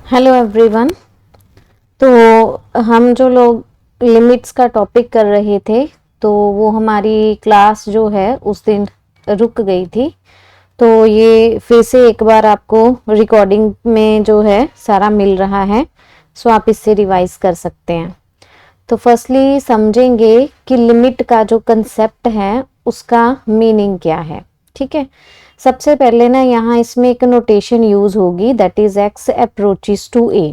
Hello everyone. तो हम जो लोग लिमिट्स का टॉपिक कर रहे थे तो वो हमारी क्लास जो है उस दिन रुक गई थी। तो ये फिर से एक बार आपको रिकॉर्डिंग में जो है सारा मिल रहा है, सो आप इससे रिवाइज कर सकते हैं। तो फर्स्टली समझेंगे कि लिमिट का जो कंसेप्ट है उसका मीनिंग क्या है। ठीक है, सबसे पहले ना यहाँ इसमें एक नोटेशन यूज होगी, that is x approaches to a.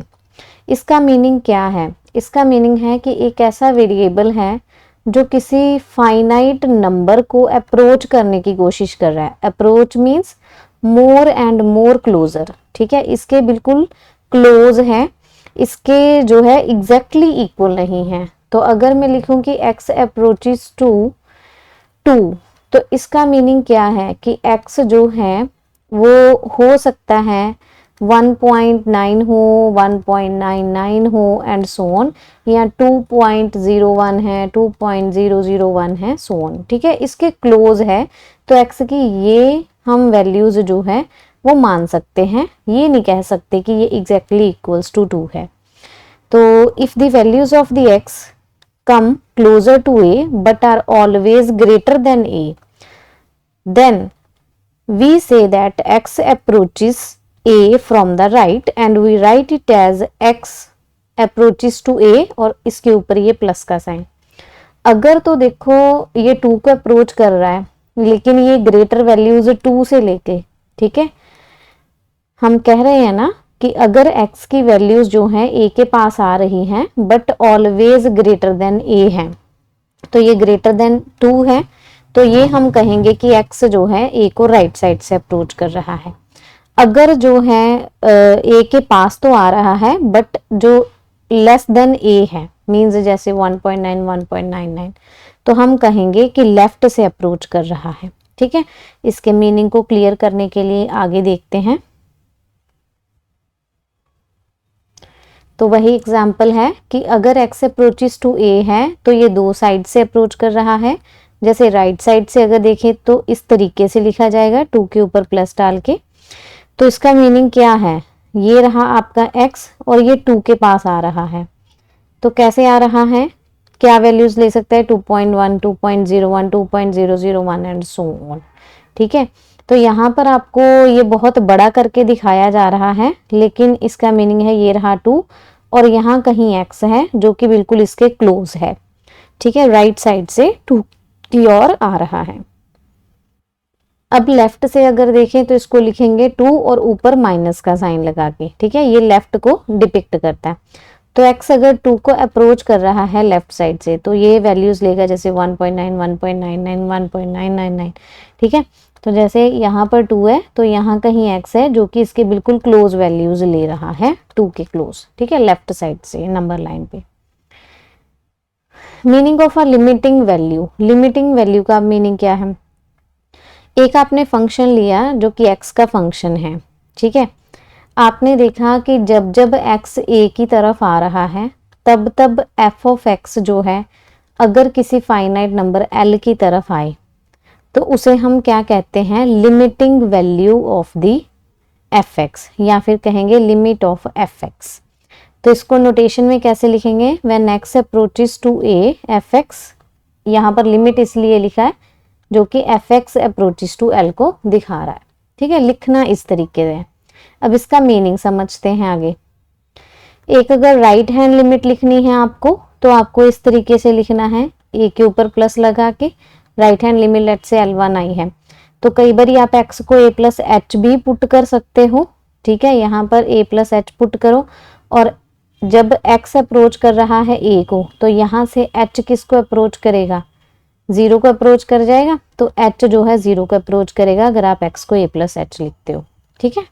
इसका मीनिंग क्या है? इसका मीनिंग है कि एक ऐसा वेरिएबल है जो किसी फाइनाइट नंबर को अप्रोच करने की कोशिश कर रहा है। Approach means more and more closer. ठीक है, इसके बिल्कुल क्लोज है, इसके जो है एग्जैक्टली इक्वल नहीं है। तो अगर मैं लिखूं कि x अप्रोचेस टू 2, तो इसका मीनिंग क्या है कि x जो है वो हो सकता है 1.9 हो, 1.99 हो एंड सो ऑन, या 2.01 है, 2.001 है, सो ऑन। ठीक है, इसके क्लोज है तो x की ये हम वैल्यूज जो है वो मान सकते हैं, ये नहीं कह सकते कि ये एग्जैक्टली इक्वल्स टू 2 है। तो if the values of the x come closer to a but are always greater than a, then we say that x approaches a from the right and we write it as x approaches to a और इसके ऊपर ये plus का sign. अगर तो देखो ये 2 को अप्रोच कर रहा है लेकिन ये ग्रेटर वैल्यूज 2 से लेके, ठीक है, हम कह रहे हैं ना कि अगर x की वैल्यूज जो हैं a के पास आ रही हैं but always greater than a है, तो ये ग्रेटर देन 2 है, तो ये हम कहेंगे कि x जो है a को राइट साइड से अप्रोच कर रहा है। अगर जो है a के पास तो आ रहा है बट जो लेस देन a है, मीन्स जैसे 1.9 1.99, तो हम कहेंगे कि लेफ्ट से अप्रोच कर रहा है। ठीक है, इसके मीनिंग को क्लियर करने के लिए आगे देखते हैं। तो वही एग्जाम्पल है कि अगर x अप्रोचेस टू a है तो ये 2 साइड से अप्रोच कर रहा है। जैसे राइट साइड से अगर देखें तो इस तरीके से लिखा जाएगा 2 के ऊपर प्लस डाल के। तो इसका मीनिंग क्या है? ये रहा आपका x और ये 2 के पास आ रहा है, तो कैसे आ रहा है, क्या वैल्यूज ले सकता है? 2.1 2.01 2.001 एंड सो ऑन। ठीक है, तो यहाँ पर आपको ये बहुत बड़ा करके दिखाया जा रहा है लेकिन इसका मीनिंग है ये रहा 2 और यहाँ कहीं x है जो कि बिल्कुल इसके क्लोज है। ठीक है, राइट साइड से 2 की ओर आ रहा है। अब लेफ्ट से अगर देखें तो इसको लिखेंगे 2 और ऊपर माइनस का साइन लगा के। ठीक है, ये लेफ्ट को डिपिक्ट करता है। तो x अगर 2 को अप्रोच कर रहा है लेफ्ट साइड से तो ये वैल्यूज लेगा, जैसे 1.9 1.99 1.999। ठीक है, तो जैसे यहाँ पर 2 है तो यहाँ कहीं x है जो कि इसके बिल्कुल क्लोज वैल्यूज ले रहा है, 2 के क्लोज। ठीक है, लेफ्ट साइड से नंबर लाइन पे। Meaning of a limiting value. Limiting value का मीनिंग क्या है? एक आपने फंक्शन लिया जो कि x का फंक्शन है। ठीक है, आपने देखा कि जब जब x a की तरफ आ रहा है तब तब f ऑफ x जो है अगर किसी फाइनाइट नंबर l की तरफ आए तो उसे हम क्या कहते हैं? Limiting value of the fx, या फिर कहेंगे लिमिट ऑफ fx। तो इसको नोटेशन में कैसे लिखेंगे? When x approaches to a fx, यहाँ पर लिमिट इसलिए लिखा है जो कि fx अप्रोचेस टू l को दिखा रहा है। ठीक है, लिखना इस तरीके से। अब इसका मीनिंग समझते हैं आगे। एक अगर राइट हैंड लिमिट लिखनी है आपको तो आपको इस तरीके से लिखना है, a के ऊपर प्लस लगा के। राइट हैंड लिमिट लेट से L1 आई है तो कई बार आप x को a प्लस एच भी पुट कर सकते हो। ठीक है, यहाँ पर a प्लस एच पुट करो और जब x अप्रोच कर रहा है a को तो यहाँ से h किसको अप्रोच करेगा? 0 को अप्रोच कर जाएगा, तो h जो है 0 को अप्रोच करेगा अगर आप x को a प्लस एच लिखते हो। ठीक है,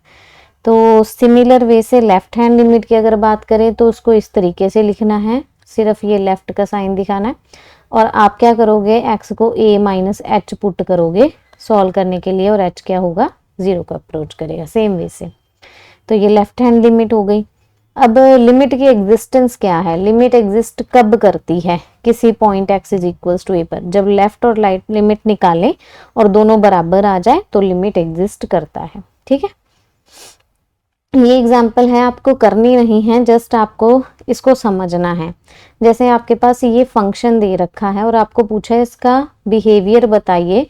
तो सिमिलर वे से लेफ्ट हैंड लिमिट की अगर बात करें तो उसको इस तरीके से लिखना है, सिर्फ ये लेफ्ट का साइन दिखाना है और आप क्या करोगे? x को a माइनस एच पुट करोगे सॉल्व करने के लिए और h क्या होगा? 0 को अप्रोच करेगा सेम वे से। तो ये लेफ्ट हैंड लिमिट हो गई। अब लिमिट की एग्जिस्टेंस क्या है? लिमिट एग्जिस्ट कब करती है किसी point x is equals to a पर? जब लेफ्ट और राइट लिमिट निकालें और दोनों बराबर आ जाए तो लिमिट एग्जिस्ट करता है। ठीक है, ये एग्जाम्पल है, आपको करनी नहीं है, जस्ट आपको इसको समझना है। जैसे आपके पास ये फंक्शन दे रखा है और आपको पूछा है इसका बिहेवियर बताइए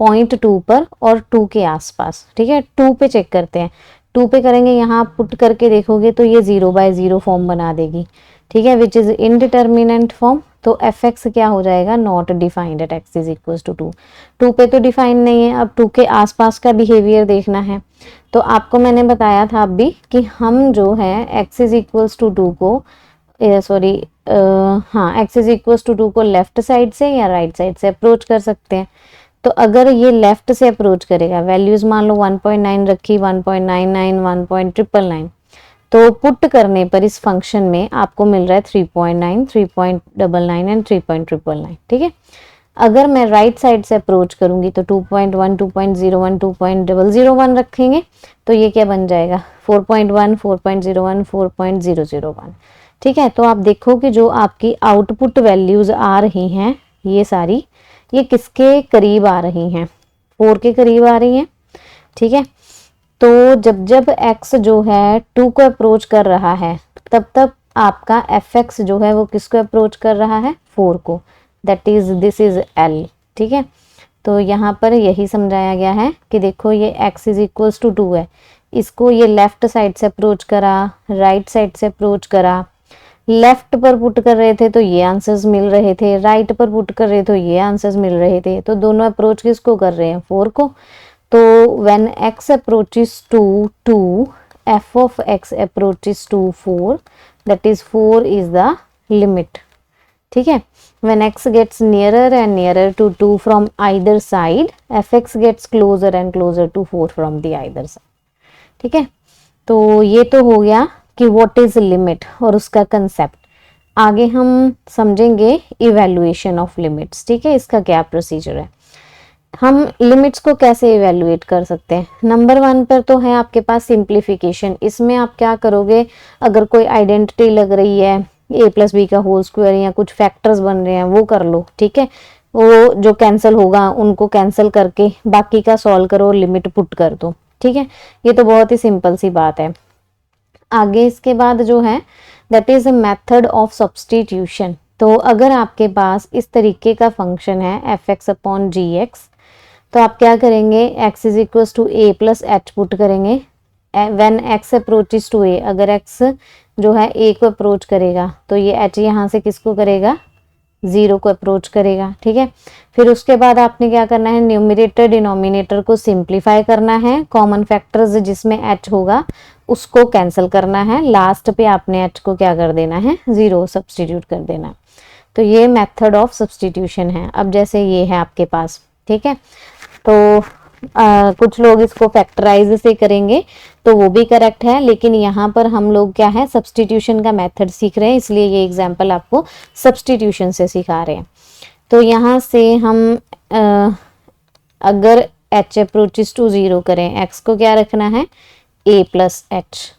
पॉइंट 2 पर और 2 के आसपास, ठीक है। 2 पे चेक करते हैं, 2 पे करेंगे, यहाँ आप पुट करके देखोगे तो ये 0/0 फॉर्म बना देगी, ठीक है, विच इज इनडिटर्मिनेंट फॉर्म। तो एफ एक्स क्या हो जाएगा, not defined at x is equal to 2। 2 पे तो डिफाइन नहीं है, अब 2 के आसपास का बिहेवियर देखना है। तो आपको मैंने बताया था अभी कि हम जो है एक्स इज इक्वल्स टू 2 को सॉरी हाँ एक्स इज इक्वल्स टू 2 को लेफ्ट साइड से या राइट साइड से अप्रोच कर सकते हैं। तो अगर ये लेफ्ट से अप्रोच करेगा, वैल्यूज मान लो 1.9 रखी, 1.99, 1.999, तो पुट करने पर इस फंक्शन में आपको मिल रहा है 3.9, 3.99 एंड 3.999, ठीक है। अगर मैं राइट साइड से अप्रोच करूंगी तो 2.1, 2.01, 2.001 रखेंगे, तो ये क्या बन जाएगा 4.1, 4.01, 4.001, ठीक है। तो आप देखो कि जो आपकी आउटपुट वैल्यूज आ रही हैं ये सारी, ये किसके करीब आ रही हैं, 4 के करीब आ रही हैं, ठीक है। तो जब जब x जो है 2 को अप्रोच कर रहा है, तब तब आपका fx जो है वो किसको अप्रोच कर रहा है, 4 को, that is this is l, ठीक है। तो यहाँ पर यही समझाया गया है कि देखो ये x इज इक्वल्स टू 2 है, इसको ये लेफ्ट साइड से अप्रोच करा, राइट साइड से अप्रोच करा, लेफ्ट पर पुट कर रहे थे तो ये आंसर्स मिल रहे थे, राइट पर पुट कर रहे तो ये आंसर्स मिल रहे थे। तो दोनों अप्रोच किसको कर रहे हैं, 4 को। तो when x approaches to 2, f of x approaches to 4, that is 4 is the limit, ठीक है। when x gets nearer and nearer to 2 from either side, fx gets closer and closer to 4 from the either side, ठीक है। तो ये तो हो गया कि what is limit और उसका कंसेप्ट। आगे हम समझेंगे इवेल्युएशन ऑफ लिमिट्स, ठीक है, इसका क्या प्रोसीजर है, हम लिमिट्स को कैसे इवेल्युएट कर सकते हैं। नंबर 1 पर तो है आपके पास सिंप्लीफिकेशन। इसमें आप क्या करोगे, अगर कोई आइडेंटिटी लग रही है a+b का होल स्क्वायर या कुछ फैक्टर्स बन रहे हैं वो कर लो, ठीक है। वो जो कैंसिल होगा उनको कैंसिल करके बाकी का सॉल्व करो, लिमिट पुट कर दो, ठीक है। ये तो बहुत ही सिंपल सी बात है। आगे इसके बाद जो है that is a method of substitution. तो अगर आपके पास इस तरीके का फंक्शन है f(x)(gx), तो आप क्या करेंगे, x is equal to a plus h put करेंगे। When x approaches to a, अगर x जो है a को अप्रोच करेगा तो ये h यहाँ से किसको करेगा, 0 को अप्रोच करेगा, ठीक है। फिर उसके बाद आपने क्या करना है, न्यूमरेटर डिनोमिनेटर को सिंप्लीफाई करना है, कॉमन फैक्टर्स जिसमें h होगा उसको कैंसिल करना है, लास्ट पे आपने h को क्या कर देना है, 0 सब्सटीट्यूट कर देना। तो ये मेथड ऑफ सब्सटीट्यूशन है। अब जैसे ये है आपके पास, ठीक है, तो कुछ लोग इसको फैक्टराइज से करेंगे तो वो भी करेक्ट है, लेकिन यहाँ पर हम लोग क्या है सब्सटीट्यूशन का मेथड सीख रहे हैं, इसलिए ये एग्जांपल आपको सब्सटीट्यूशन से सिखा रहे हैं। तो यहाँ से हम अगर h अप्रोचेस टू 0 करें, x को क्या रखना है, a प्लस एच,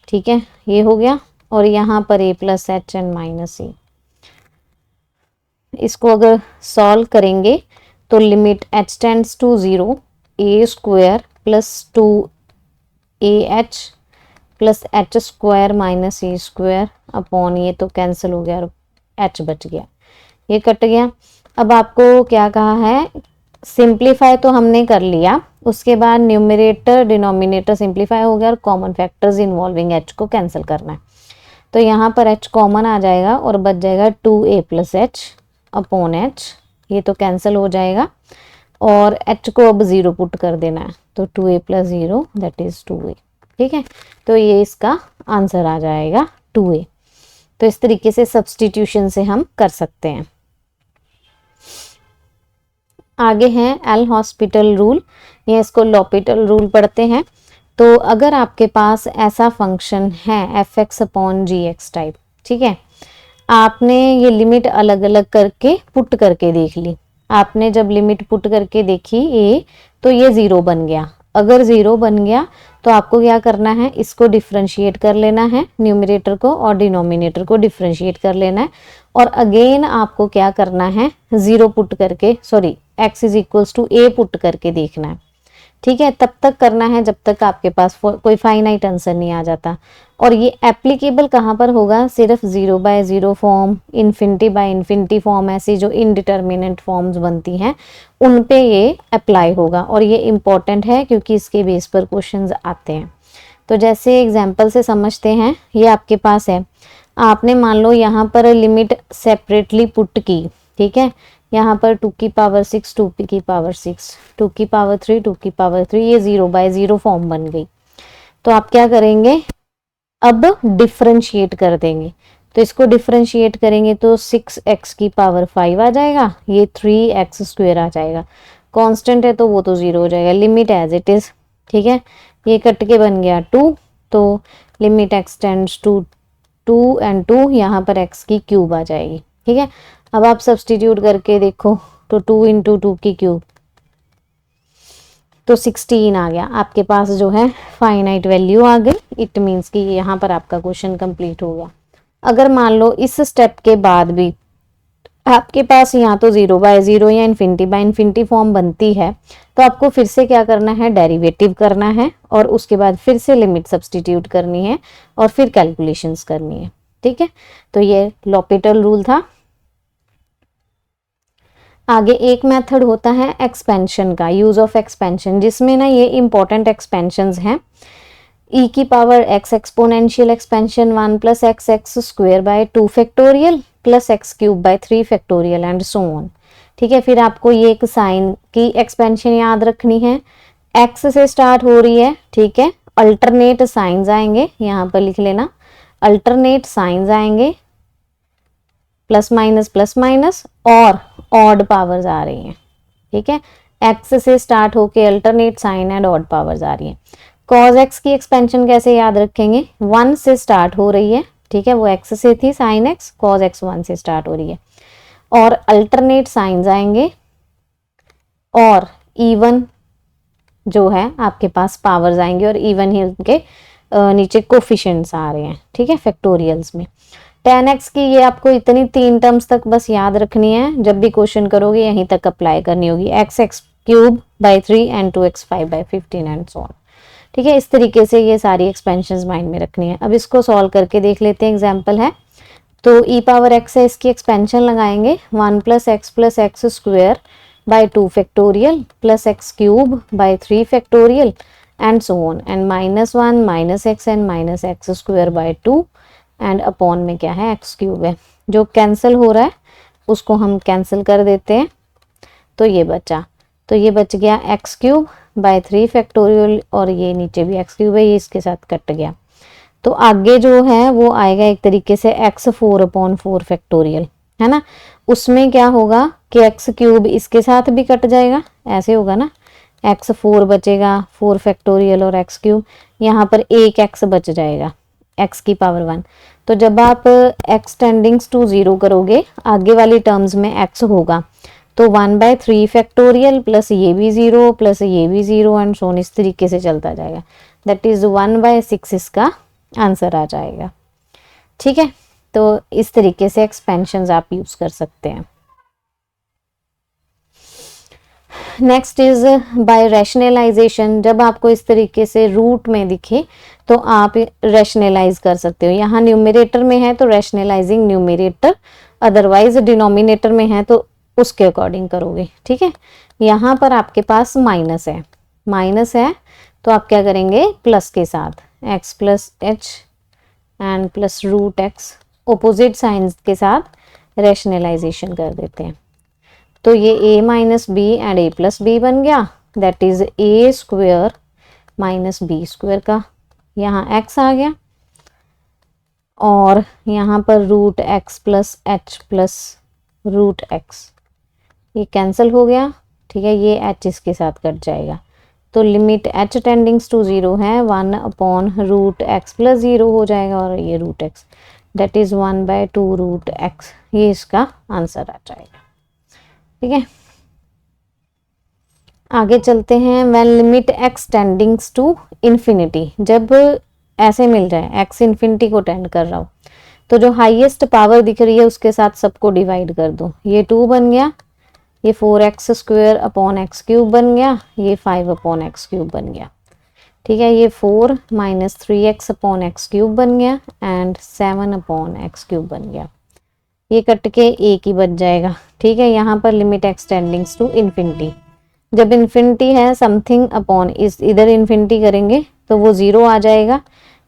ठीक है, ये हो गया। और यहाँ पर a plus h and minus a, इसको अगर सॉल्व करेंगे तो limit h tends to 0, a square plus 2ah plus h square minus a square upon, ये तो कैंसिल हो गया और h बच गया, ये कट गया। अब आपको क्या कहा है, सिंप्लीफाई तो हमने कर लिया, उसके बाद न्यूमरेटर डिनोमिनेटर सिंप्लीफाई हो गया और कॉमन फैक्टर्स इन्वॉल्विंग h को कैंसिल करना है। तो यहाँ पर h कॉमन आ जाएगा और बच जाएगा 2a plus H upon h, ये तो कैंसिल हो जाएगा और h को अब 0 पुट कर देना है, तो 2a plus 0 that is 2a, ठीक है। तो ये इसका आंसर आ जाएगा 2a। तो इस तरीके से सब्सटीट्यूशन से हम कर सकते हैं। आगे है एल हॉस्पिटल रूल, या इसको लॉपिटल रूल पढ़ते हैं। तो अगर आपके पास ऐसा फंक्शन है f(x)(gx) टाइप, ठीक है, आपने ये लिमिट अलग अलग करके पुट करके देख ली। आपने जब लिमिट पुट करके देखी a, तो ये 0 बन गया। अगर 0 बन गया तो आपको क्या करना है, इसको डिफरेंशिएट कर लेना है, न्यूमरेटर को और डिनोमिनेटर को डिफरेंशिएट कर लेना है। और अगेन आपको क्या करना है, 0 पुट करके, sorry x is equals to a put करके देखना है, ठीक है, तब तक करना है जब तक आपके पास कोई फाइनाइट आंसर नहीं आ जाता। और ये एप्लीकेबल कहाँ पर होगा, सिर्फ 0/0 फॉर्म, इन्फिनिटी फॉर्म, ऐसी जो इनडिटर्मिनेंट फॉर्म्स बनती हैं उन पे ये अप्लाई होगा। और ये इम्पॉर्टेंट है क्योंकि इसके बेस पर क्वेश्चंस आते हैं। तो जैसे एग्जाम्पल से समझते हैं, ये आपके पास है, आपने मान लो यहाँ पर लिमिट सेपरेटली पुट की, ठीक है, यहाँ पर 2 की पावर 6, 2 की पावर 6, 2 की पावर 3, 2 की पावर 3, ये 0/0 फॉर्म बन गई। तो आप क्या करेंगे, अब डिफरेंशिएट कर देंगे। तो इसको डिफरेंशिएट करेंगे तो 6x की पावर 5 आ जाएगा, ये 3x स्क्वायर आ जाएगा। कांस्टेंट है तो वो तो 0 हो जाएगा, लिमिट एज इट इज, ठीक है। ये कट के बन गया 2, तो limit x tends to 2 and 2, यहाँ पर x की क्यूब आ जाएगी, ठीक है। अब आप सब्सटीट्यूट करके देखो तो 2 × 2 की क्यूब, तो 16 आ गया आपके पास, जो है फाइनाइट वैल्यू आ गई। इट मीन्स कि यहाँ पर आपका क्वेश्चन कंप्लीट हो गया। अगर मान लो इस स्टेप के बाद भी आपके पास यहाँ तो 0/0 या इन्फिनिटी फॉर्म बनती है, तो आपको फिर से क्या करना है, डेरिवेटिव करना है और उसके बाद फिर से लिमिट सब्सटीट्यूट करनी है और फिर कैलकुलेशंस करनी है, ठीक है। तो ये लॉपिटल रूल था। आगे एक मेथड होता है एक्सपेंशन का, यूज ऑफ एक्सपेंशन, जिसमें ना ये इंपॉर्टेंट एक्सपेंशंस हैं। e की power x exponential expansion 1 + x square by 2 factorial plus x cube by 3 factorial and so on, ठीक है। फिर आपको ये एक साइन की एक्सपेंशन याद रखनी है, x से स्टार्ट हो रही है, ठीक है। अल्टरनेट साइंस आएंगे, यहाँ पर लिख लेना, अल्टरनेट साइंस आएंगे, प्लस माइनस और ऑड पावर्स आ रही हैं, ठीक है। x से स्टार्ट होके alternate sine and odd powers आ रही हैं। cos x की एक्सपेंशन कैसे याद रखेंगे, 1 से स्टार्ट हो रही है, ठीक है, वो x से थी sin x, cos x 1 से स्टार्ट हो रही है, और अल्टरनेट साइंस आएंगे और इवन जो है आपके पास पावर्स आएंगे और इवन ही उनके नीचे कोफिशिएंट्स आ रहे हैं, ठीक है, फैक्टोरियल्स में। tan x की ये आपको इतनी 3 टर्म्स तक बस याद रखनी है, जब भी क्वेश्चन करोगे यहीं तक अप्लाई करनी होगी, x³/3 and 2x5/15 and so on, ठीक है। इस तरीके से ये सारी एक्सपेंशंस माइंड में रखनी है। अब इसको सॉल्व करके देख लेते हैं, एग्जांपल है। तो e पावर x है, इसकी एक्सपेंशन लगाएंगे 1 + x + x square by 2 factorial plus x³ / 3 factorial and so on, and -1 - x and -x square by 2 and upon में क्या है, x³ है, जो कैंसिल हो रहा है उसको हम कैंसिल कर देते हैं। तो ये बचा, तो ये बच गया x³ / 3 फैक्टोरियल, और ये नीचे भी x³ है, ये इसके साथ कट गया। तो आगे जो है वो आएगा एक तरीके से x4/4 फैक्टोरियल, है ना। उसमें क्या होगा कि x³ इसके साथ भी कट जाएगा, ऐसे होगा ना, x4 बचेगा, 4 फैक्टोरियल और x³, यहाँ पर एक x बच जाएगा, x की पावर 1। तो जब आप x टेंडिंग्स टू 0 करोगे, आगे वाली टर्म्स में x होगा, तो 1/3 फैक्टोरियल प्लस ये भी 0 प्लस ये भी 0 एंड सो ऑन, इस तरीके से चलता जाएगा। दैट इज 1/6 इसका आंसर आ जाएगा, ठीक है। तो इस तरीके से एक्सपेंशंस आप यूज कर सकते हैं। नेक्स्ट इज बाय रैशनलाइजेशन, जब आपको इस तरीके से रूट में दिखे तो आप रैशनलाइज कर सकते हो। यहाँ न्यूमरेटर में है तो रैशनलाइजिंग न्यूमरेटर, अदरवाइज डिनोमिनेटर में है तो उसके अकॉर्डिंग करोगे, ठीक है। यहाँ पर आपके पास माइनस है तो आप क्या करेंगे, प्लस के साथ x + h and plus √x, opposite science के साथ रैशनलाइजेशन कर देते हैं। तो ये a - b and a + b बन गया, दैट इज a² - b² का, यहाँ x आ गया, और यहाँ पर √x + h + √x, ये कैंसिल हो गया, ठीक है, ये h इसके साथ कट जाएगा। तो लिमिट h टेंडिंग्स टू 0 है, 1/√x + 0 हो जाएगा, और ये √x, दैट इज 1/2 √x, ये इसका आंसर आ जाएगा, ठीक है। आगे चलते हैं, when limit x tendings to infinity, जब ऐसे मिल जाए x इन्फिनिटी को टेंड कर रहा हो, तो जो हाईएस्ट पावर दिख रही है उसके साथ सबको डिवाइड कर दो, ये 2 बन गया, ये 4x square upon x cube बन गया, ये 5 अपॉन एक्स क्यूब बन गया। ठीक है, ये 4 minus 3x upon x cube बन गया एंड 7 अपॉन एक्स क्यूब बन गया। ये कट के एक ही बच जाएगा। ठीक है, यहाँ पर लिमिट एक्सटेंडिंग्स टू इन्फिनिटी, जब इन्फिनिटी है समथिंग अपॉन इस इधर इन्फिनिटी करेंगे तो वो जीरो आ जाएगा,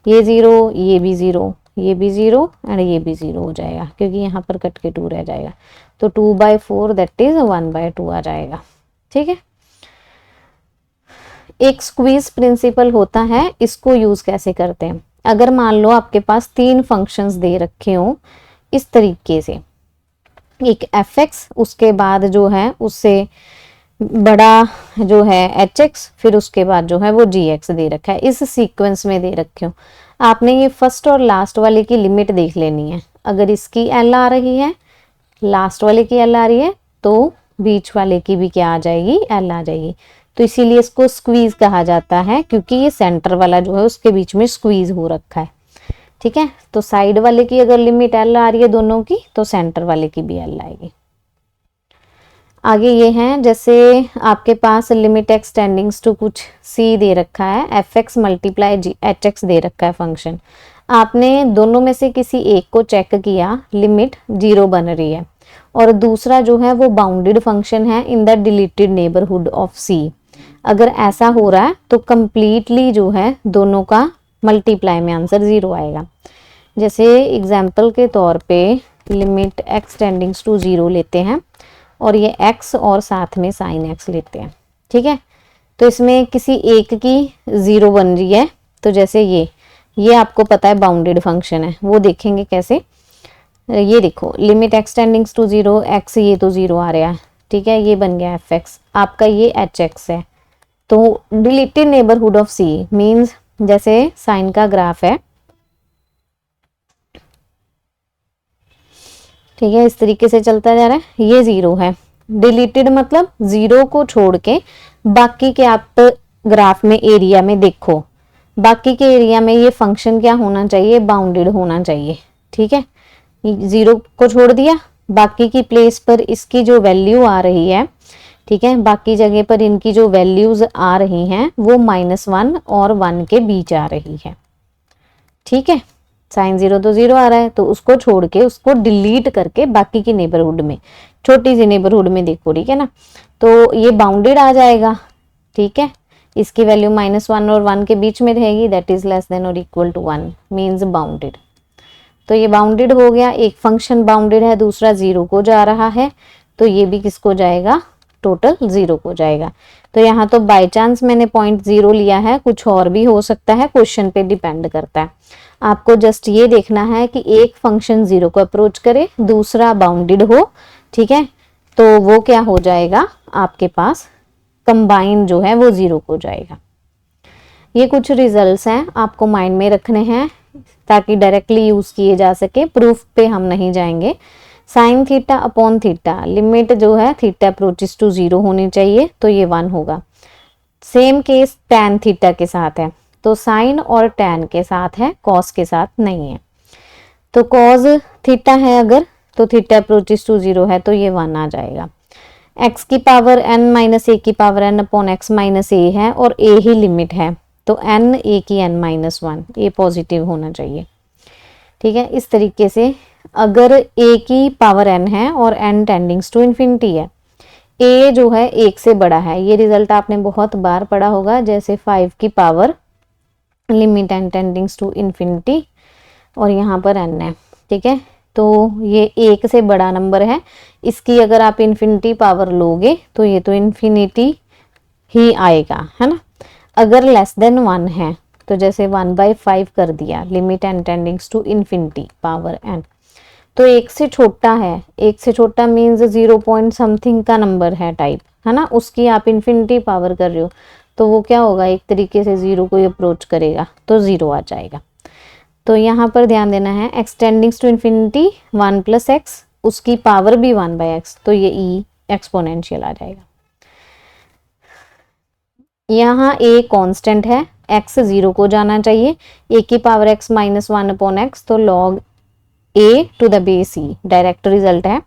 ये जीरो, ये भी जीरो, ये भी जीरो एंड ये भी जीरो हो जाएगा क्योंकि यहाँ पर कट के 2 रह जाएगा। तो 2/4 दैट इज 1/2 आ जाएगा। ठीक है, एक स्क्वीज प्रिंसिपल होता है, इसको यूज कैसे करते हैं। अगर मान लो आपके पास 3 फंक्शंस दे रखे हो इस तरीके से, एक fx, उसके बाद जो है उससे बड़ा जो है hx, फिर उसके बाद जो है वो gx दे रखा है, इस सीक्वेंस में दे रखे हो। आपने ये फर्स्ट और लास्ट वाले की लिमिट देख लेनी है। अगर इसकी l आ रही है, लास्ट वाले की l आ रही है, तो बीच वाले की भी क्या आ जाएगी, l आ जाएगी। तो इसीलिए इसको स्क्वीज कहा जाता है क्योंकि ये सेंटर वाला जो है उसके बीच में स्क्वीज हो रखा है। ठीक है, तो साइड वाले की अगर लिमिट l आ रही है दोनों की, तो सेंटर वाले की भी l आएगी। आगे ये हैं, जैसे आपके पास लिमिट एक्सटेंडिंग्स टू कुछ c दे रखा है, fx मल्टीप्लाई hx दे रखा है फंक्शन। आपने दोनों में से किसी एक को चेक किया, लिमिट 0 बन रही है, और दूसरा जो है वो बाउंडेड फंक्शन है in the deleted neighbourhood of c। अगर ऐसा हो रहा है तो कंप्लीटली जो है दोनों का मल्टीप्लाई में आंसर 0 आएगा। जैसे एग्जाम्पल के तौर पे लिमिट x टेंडिंग्स टू 0 लेते हैं और ये x और साथ में साइन x लेते हैं। ठीक है, तो इसमें किसी एक की 0 बन रही है, तो जैसे ये आपको पता है बाउंडेड फंक्शन है, वो देखेंगे कैसे। ये देखो limit x tendings to 0, x ये तो 0 आ रहा है। ठीक है, ये बन गया fx, आपका ये hx है। तो deleted neighbourhood of c means जैसे साइन का ग्राफ है, ठीक है, इस तरीके से चलता जा रहा है, ये 0 है। डिलीटेड मतलब 0 को छोड़ के बाकी के आप ग्राफ में एरिया में देखो, बाकी के एरिया में ये फंक्शन क्या होना चाहिए, बाउंडेड होना चाहिए। ठीक है, 0 को छोड़ दिया, बाकी की प्लेस पर इसकी जो वैल्यू आ रही है, ठीक है, बाकी जगह पर इनकी जो वैल्यूज आ रही हैं वो -1 और 1 के बीच आ रही है। ठीक है, साइन 0 तो 0 आ रहा है, तो उसको छोड़ के उसको डिलीट करके बाकी की नेबरहुड में, छोटी सी नेबरहुड में देखो। ठीक है ना, तो ये बाउंडेड आ जाएगा। ठीक है, इसकी वैल्यू -1 और 1 के बीच में रहेगी, दैट इज लेस देन और इक्वल टू 1 मींस बाउंडेड। तो ये बाउंडेड हो गया, एक फंक्शन बाउंडेड है, दूसरा 0 को जा रहा है, तो ये भी किसको जाएगा, टोटल 0 को जाएगा। तो यहाँ तो बाय चांस मैंने पॉइंट 0 लिया है, कुछ और भी हो सकता है, क्वेश्चन पे डिपेंड करता है। आपको जस्ट ये देखना है कि एक फंक्शन 0 को अप्रोच करे, दूसरा बाउंडेड हो। ठीक है, तो वो क्या हो जाएगा, आपके पास कंबाइन जो है वो 0 को जाएगा। ये कुछ रिजल्ट्स हैं, आपको माइंड में रखने हैं ताकि डायरेक्टली यूज किए जा सके, प्रूफ पे हम नहीं जाएंगे। Sine theta upon theta, limit जो है थीटा अप्रोचेस टू 0 होनी चाहिए, तो ये 1 होगा। सेम केस टैन थीटा के साथ है, तो साइन और टैन के साथ है, कॉस के साथ नहीं है। तो कॉस थीटा है अगर, तो थीटा अप्रोचेस टू 0 है, तो ये 1 आ जाएगा। x की पावर n माइनस ए की power n upon x minus a है, और a ही लिमिट है, तो n a की n माइनस 1, ये पॉजिटिव होना चाहिए। ठीक है, इस तरीके से अगर a की पावर n है और n टेंडिंग्स टू इन्फिनिटी है, a जो है 1 से बड़ा है, ये रिजल्ट आपने बहुत बार पढ़ा होगा, जैसे 5 की power limit n tendings to infinity और यहाँ पर n है। ठीक है, तो ये 1 से बड़ा नंबर है, इसकी अगर आप इन्फिनिटी पावर लोगे तो ये तो इन्फिनिटी ही आएगा, है ना। अगर लेस देन 1 है, तो जैसे 1/5 कर दिया, limit n tendings to infinity power n, तो 1 से छोटा है, 1 से छोटा मीन्स 0 पॉइंट समथिंग का नंबर है टाइप, है ना, उसकी आप इन्फिनिटी पावर कर रहे हो, तो वो क्या होगा, एक तरीके से 0 को अप्रोच करेगा, तो 0 आ जाएगा। तो यहाँ पर ध्यान देना है, x tendings to infinity 1 + x, उसकी पावर भी 1/x, तो ये e एक्सपोनेंशियल आ जाएगा। यहाँ a कांस्टेंट है, x 0 को जाना चाहिए, a की पावर x -1 अपॉन x, तो log a to the base e direct result है।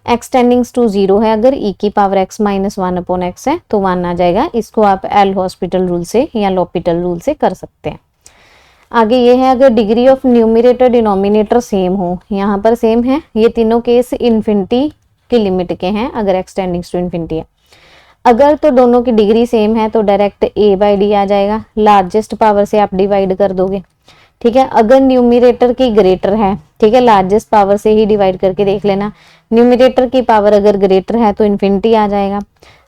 x टेंडिंग्स टू 0 है अगर e की power x minus 1 upon x है तो 1 आ जाएगा। इसको आप एल हॉस्पिटल रूल से या लॉपिटल रूल से कर सकते हैं। आगे ये है अगर degree of numerator denominator same हो, यहाँ पर सेम है, ये तीनों केस इन्फिनिटी के लिमिट के हैं अगर x टेंडिंग्स टू इन्फिनिटी है। अगर तो दोनों की डिग्री सेम है तो डायरेक्ट a बाई डी आ जाएगा, लार्जेस्ट पावर से आप डिवाइड कर दोगे, ठीक है। अगर न्यूमरेटर की ग्रेटर है, ठीक है, लार्जेस्ट पावर से ही डिवाइड करके देख लेना, न्यूमरेटर की पावर अगर ग्रेटर है तो इन्फिनिटी आ जाएगा,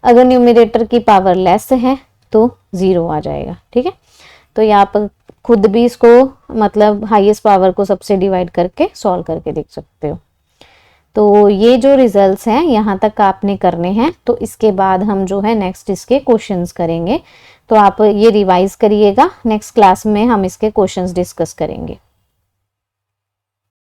अगर न्यूमरेटर की पावर लेस है तो 0 आ जाएगा, ठीक है। तो ये आप खुद भी इसको मतलब हाईएस्ट पावर को सबसे डिवाइड करके सॉल्व करके देख सकते हो। तो ये जो रिजल्ट्स हैं यहाँ तक आपने करने हैं, तो इसके बाद हम जो है नेक्स्ट इसके क्वेश्चंस करेंगे। तो आप ये रिवाइज करिएगा, नेक्स्ट क्लास में हम इसके क्वेश्चंस डिस्कस करेंगे।